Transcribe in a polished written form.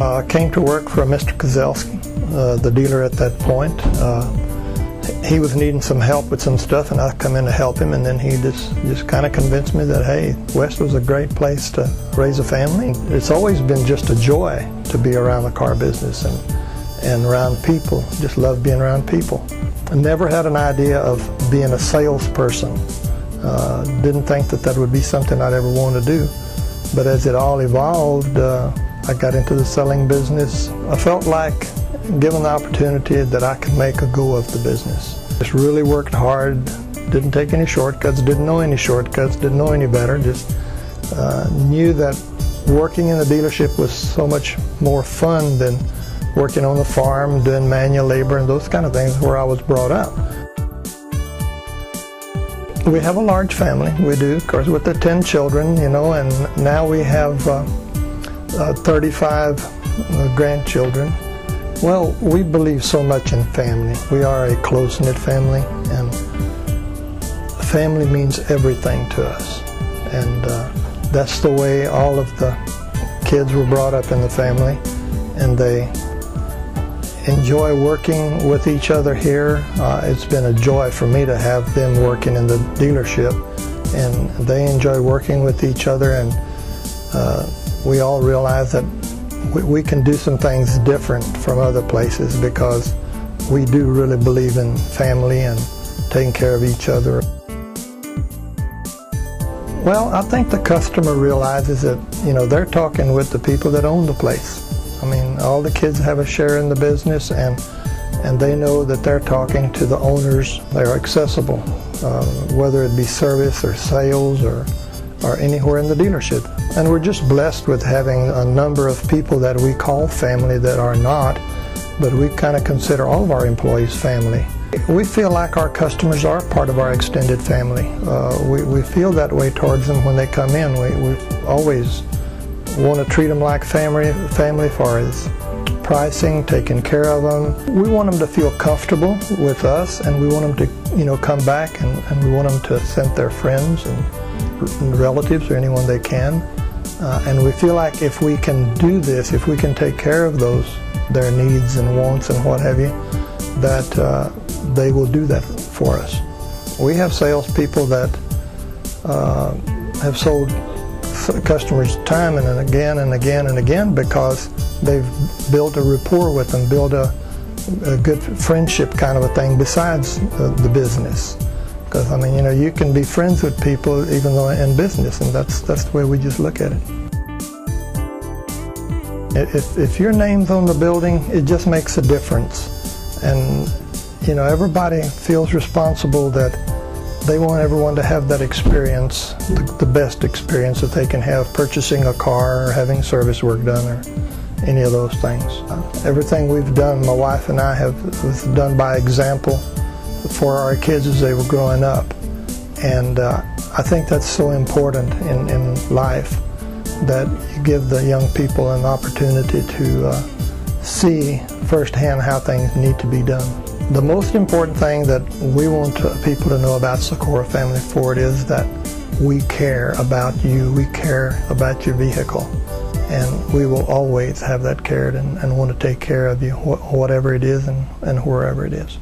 I came to work for Mr. Kozelski, the dealer at that point. He was needing some help with some stuff, and I come in to help him, and then he just kind of convinced me that, hey, West was a great place to raise a family. It's always been just a joy to be around the car business and around people. Just love being around people. I never had an idea of being a salesperson. Didn't think that would be something I'd ever want to do. But as it all evolved, I got into the selling business. I felt like, given the opportunity, that I could make a go of the business. Just really worked hard, didn't take any shortcuts, didn't know any shortcuts, didn't know any better, just knew that working in the dealership was so much more fun than working on the farm, doing manual labor and those kind of things where I was brought up. We have a large family, we do, of course, with the 10 children, you know, and now we have 35 grandchildren. Well, we believe so much in family. We are a close-knit family, and family means everything to us. And that's the way all of the kids were brought up in the family, and they enjoy working with each other here. It's been a joy for me to have them working in the dealership, and they enjoy working with each other, and we all realize that we can do some things different from other places because we do really believe in family and taking care of each other. Well, I think the customer realizes that, you know, they're talking with the people that own the place. I mean, all the kids have a share in the business, and they know that they're talking to the owners. They're accessible, whether it be service or sales or anywhere in the dealership. And we're just blessed with having a number of people that we call family that are not, but we kind of consider all of our employees family. We feel like our customers are part of our extended family. We feel that way towards them when they come in. We always want to treat them like family for as pricing, taking care of them. We want them to feel comfortable with us, and we want them to, you know, come back, and we want them to send their friends and relatives or anyone they can. And we feel like if we can do this, if we can take care of their needs and wants and what have you, that they will do that for us. We have salespeople that have sold customers time and again and again and again because they've built a rapport with them, built a good friendship kind of a thing besides the business. Because, I mean, you know, you can be friends with people even though in business, and that's the way we just look at it. If your name's on the building, it just makes a difference. And, you know, everybody feels responsible that they want everyone to have that experience, the best experience that they can have purchasing a car or having service work done or any of those things. Everything we've done, my wife and I was done by example for our kids as they were growing up, and I think that's so important in life, that you give the young people an opportunity to see firsthand how things need to be done. The most important thing that we want people to know about Socorro Family Ford is that we care about you, we care about your vehicle, and we will always have that care and want to take care of you, whatever it is and wherever it is.